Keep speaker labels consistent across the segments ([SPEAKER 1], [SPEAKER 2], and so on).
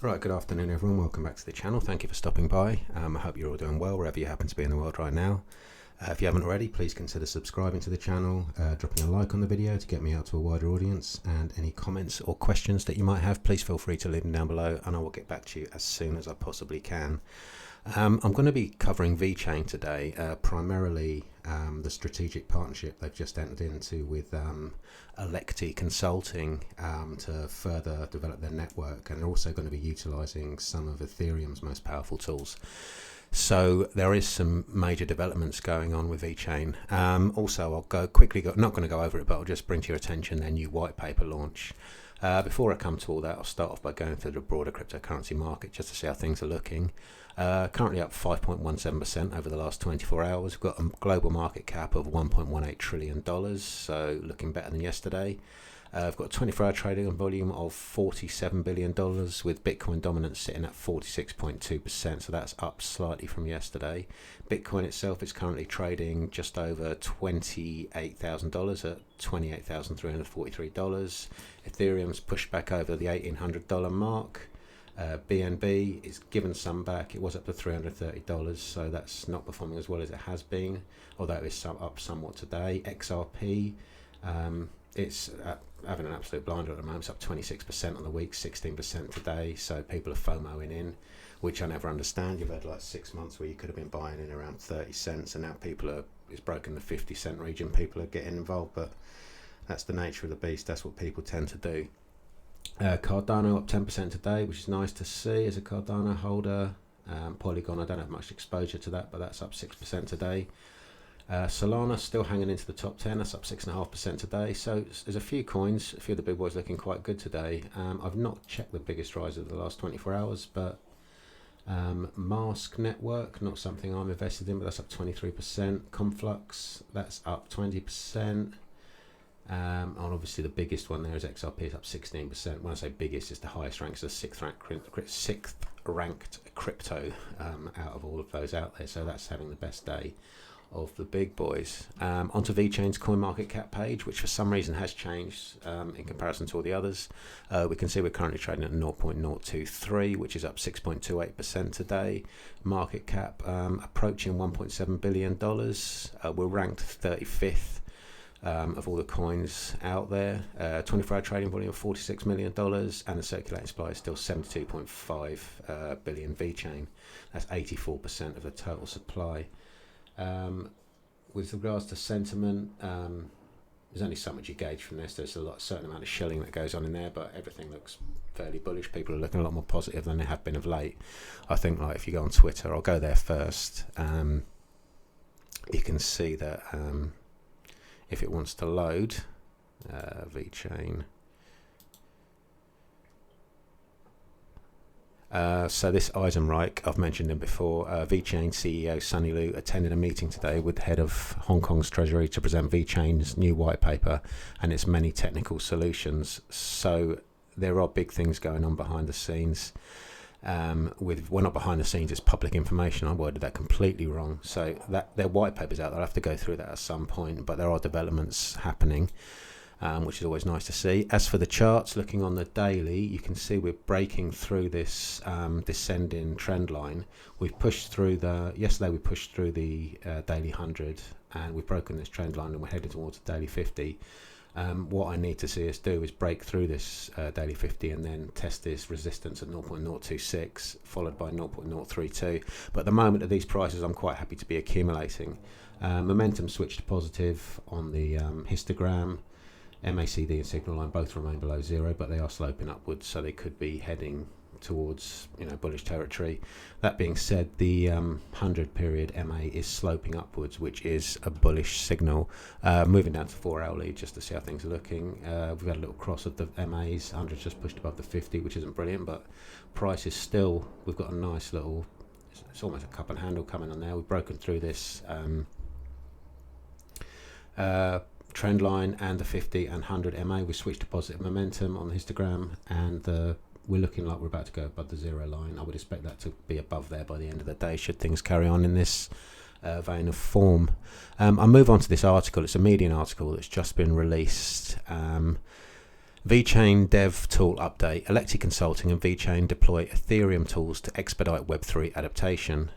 [SPEAKER 1] Right, good afternoon everyone, welcome back to the channel. Thank you for stopping by. I hope you're all doing well wherever you happen to be in the world right now. If you haven't already, please consider subscribing to the channel, dropping a like on the video to get me out to a wider audience, and any comments or questions that you might have, please feel free to leave them down below and I will get back to you as soon as I possibly can. I'm going to be covering Vechain today, primarily the strategic partnership they've just entered into with Electi Consulting to further develop their network, and they're also going to be utilising some of Ethereum's most powerful tools. So there is some major developments going on with Vechain. Also, I'll go quickly, not going to go over it, but I'll just bring to your attention their new white paper launch. Before I come to all that, I'll start off by going through the broader cryptocurrency market just to see how things are looking. Currently up 5.17% over the last 24 hours. We've got a global market cap of $1.18 trillion, so looking better than yesterday. We've got a 24-hour trading volume of $47 billion, with Bitcoin dominance sitting at 46.2%, so that's up slightly from yesterday. Bitcoin itself is currently trading just over $28,000 at $28,343. Ethereum's pushed back over the $1,800 mark. BNB is given some back. It was up to $330, so that's not performing as well as it has been, although it's up somewhat today. XRP, it's having an absolute blinder at the moment. It's up 26% on the week, 16% today, so people are FOMOing in, which I never understand. You've had like 6 months where you could have been buying in around 30 cents, and now it's broken the 50-cent region. People are getting involved, but that's the nature of the beast. That's what people tend to do. Cardano up 10% today, which is nice to see as a Cardano holder. Polygon, I don't have much exposure to that, but that's up 6% today. Solana still hanging into the top 10, that's up 6.5% today. So there's a few coins, a few of the big boys looking quite good today. I've not checked the biggest rise of the last 24 hours, but Mask Network, not something I'm invested in, but that's up 23%. Conflux, that's up 20%. And obviously the biggest one there is XRP, is up 16%. When I say biggest, it's the highest ranked, so the sixth ranked crypto out of all of those out there. So that's having the best day of the big boys. Onto Vechain's coin market cap page, which for some reason has changed in comparison to all the others. We can see we're currently trading at 0.023, which is up 6.28% today. Market cap approaching $1.7 billion. We're ranked 35th. Of all the coins out there, 24-hour trading volume of $46 million, and the circulating supply is still 72.5 billion Vechain. That's 84% of the total supply. With regards to sentiment, there's only so much you gauge from this. There's a certain amount of shilling that goes on in there, but everything looks fairly bullish. People are looking a lot more positive than they have been of late. I think, like, if you go on Twitter, I'll go there first. You can see that. If it wants to load, Vechain. So this Eisenreich, I've mentioned him before. Vechain CEO Sunny Lu attended a meeting today with the head of Hong Kong's Treasury to present Vechain's new white paper and its many technical solutions. So there are big things going on behind the scenes. Well, not behind the scenes, it's public information. I worded that completely wrong. So that their white paper's out there. I'll have to go through that at some point, but there are developments happening, which is always nice to see. As for the charts, looking on the daily, you can see we're breaking through this descending trend line. Yesterday we pushed through the daily 100, and we've broken this trend line, and we're heading towards the daily 50. What I need to see us do is break through this daily 50 and then test this resistance at 0.026, followed by 0.032. But at the moment at these prices, I'm quite happy to be accumulating. Momentum switched to positive on the histogram. MACD and signal line both remain below zero, but they are sloping upwards, so they could be heading towards bullish territory. That being said, the 100 period MA is sloping upwards, which is a bullish signal. Moving down to 4-hour lead just to see how things are looking. We've had a little cross of the MAs. 100 just pushed above the 50, which isn't brilliant, but price is still, we've got a nice little, it's almost a cup and handle coming on there. We've broken through this trend line and the 50 and 100 MA. We switched to positive momentum on the histogram, and we're looking like we're about to go above the zero line. I would expect that to be above there by the end of the day, should things carry on in this vein of form. I'll move on to this article. It's a Medium article that's just been released. Vechain Dev Tool Update. Electi Consulting and Vechain deploy Ethereum tools to expedite Web3 adoption.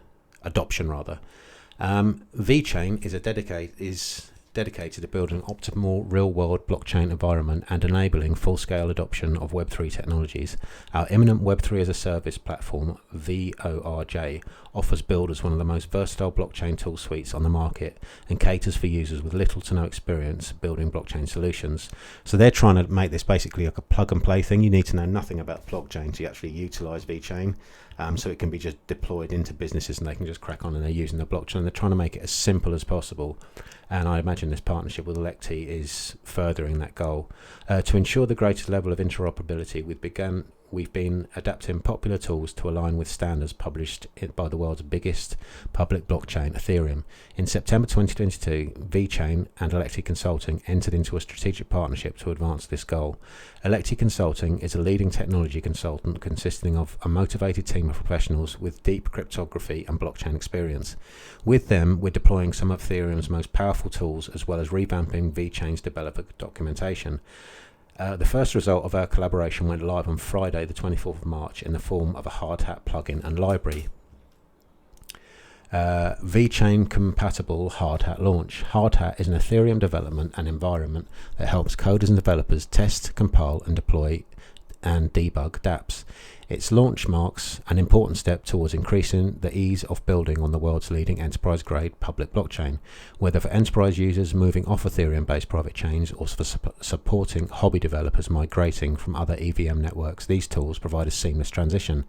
[SPEAKER 1] Vechain is dedicated to building an optimal real-world blockchain environment and enabling full-scale adoption of Web3 technologies. Our imminent Web3 as a service platform, VORJ, offers builders one of the most versatile blockchain tool suites on the market and caters for users with little to no experience building blockchain solutions. So they're trying to make this basically like a plug-and-play thing. You need to know nothing about blockchain to actually utilize Vechain. So it can be just deployed into businesses and they can just crack on and they're using the blockchain. They're trying to make it as simple as possible. And I imagine this partnership with Electi is furthering that goal. To ensure the greatest level of interoperability, we've been adapting popular tools to align with standards published by the world's biggest public blockchain, Ethereum. In September 2022, Vechain and Electi Consulting entered into a strategic partnership to advance this goal. Electi Consulting is a leading technology consultant consisting of a motivated team of professionals with deep cryptography and blockchain experience. With them, we're deploying some of Ethereum's most powerful tools as well as revamping Vechain's developer documentation. The first result of our collaboration went live on Friday the 24th of March in the form of a hard hat plugin and library. Vechain compatible hard hat launch. Hard hat is an Ethereum development and environment that helps coders and developers test, compile and deploy and debug dApps. Its launch marks an important step towards increasing the ease of building on the world's leading enterprise-grade public blockchain, whether for enterprise users moving off Ethereum-based private chains or for supporting hobby developers migrating from other EVM networks. These tools provide a seamless transition.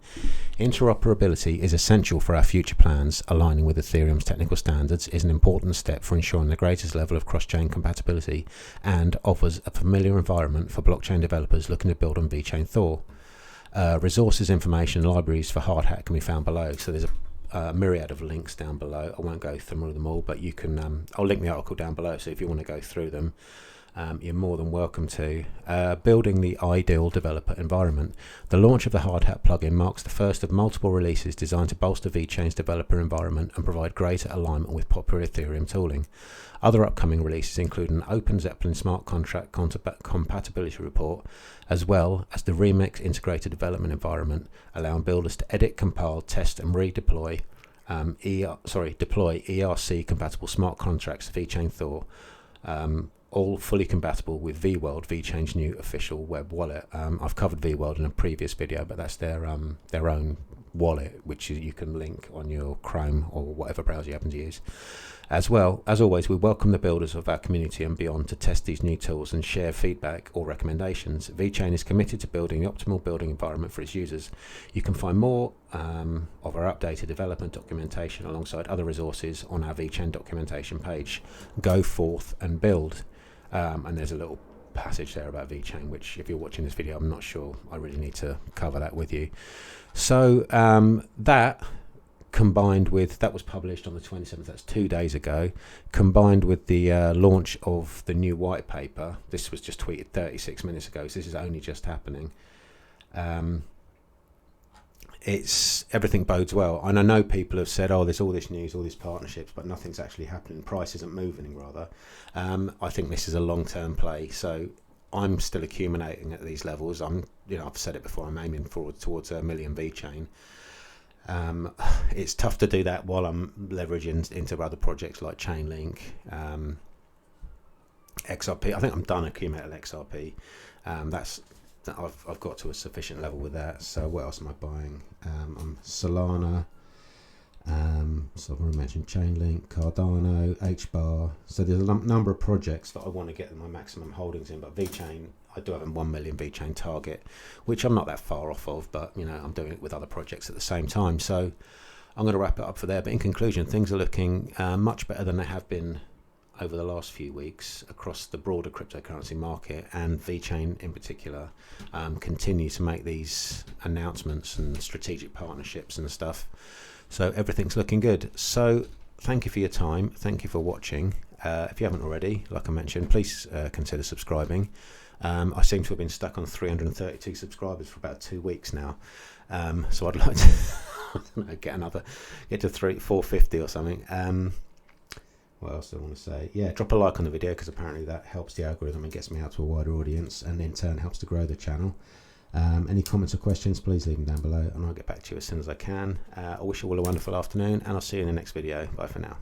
[SPEAKER 1] Interoperability is essential for our future plans. Aligning with Ethereum's technical standards is an important step for ensuring the greatest level of cross-chain compatibility and offers a familiar environment for blockchain developers looking to build on Vechain Thor. Resources, information, libraries for hard hat can be found below. So there's a myriad of links down below. I won't go through them all, but you can. I'll link the article down below. So if you want to go through them, you're more than welcome to. Building the ideal developer environment. The launch of the hard hat plugin marks the first of multiple releases designed to bolster Vechain's developer environment and provide greater alignment with popular Ethereum tooling. Other upcoming releases include an Open Zeppelin smart contract compatibility report, as well as the Remix integrated development environment, allowing builders to edit, compile, test, and redeploy deploy ERC compatible smart contracts to Vechain Thor, all fully compatible with VWorld, Vechain's new official web wallet. I've covered VWorld in a previous video, but that's their own wallet, which you can link on your Chrome or whatever browser you happen to use. As well, as always, we welcome the builders of our community and beyond to test these new tools and share feedback or recommendations. Vechain is committed to building the optimal building environment for its users. You can find more of our updated development documentation alongside other resources on our Vechain documentation page. Go forth and build. And there's a little passage there about Vechain, which if you're watching this video, I'm not sure I really need to cover that with you. So that combined with, that was published on the 27th, that's 2 days ago, combined with the launch of the new white paper. This was just tweeted 36 minutes ago, so this is only just happening. It's everything bodes well, and I know people have said, oh, there's all this news, all these partnerships, but nothing's actually happening. Price isn't moving, rather. I think this is a long-term play, so I'm still accumulating at these levels. I've said it before, I'm aiming forward towards 1 million Vechain. It's tough to do that while I'm leveraging into other projects like Chainlink, XRP. I think I'm done accumulating XRP. I've got to a sufficient level with that. So what else am I buying? I'm Solana. So I've already mentioned Chainlink, Cardano, HBAR. So there's a number of projects that I want to get my maximum holdings in. But Vechain, I do have a 1 million Vechain target, which I'm not that far off of. But I'm doing it with other projects at the same time. So I'm going to wrap it up for there. But in conclusion, things are looking much better than they have been over the last few weeks across the broader cryptocurrency market, and Vechain in particular continue to make these announcements and strategic partnerships and stuff. So everything's looking good. So thank you for your time. Thank you for watching. If you haven't already, like I mentioned, please consider subscribing. I seem to have been stuck on 332 subscribers for about 2 weeks now. So I'd like to get to 450 or something. what else do I want to say? Yeah, drop a like on the video, because apparently that helps the algorithm and gets me out to a wider audience, and in turn helps to grow the channel. Any comments or questions, please leave them down below, and I'll get back to you as soon as I can. I wish you all a wonderful afternoon, and I'll see you in the next video. Bye for now.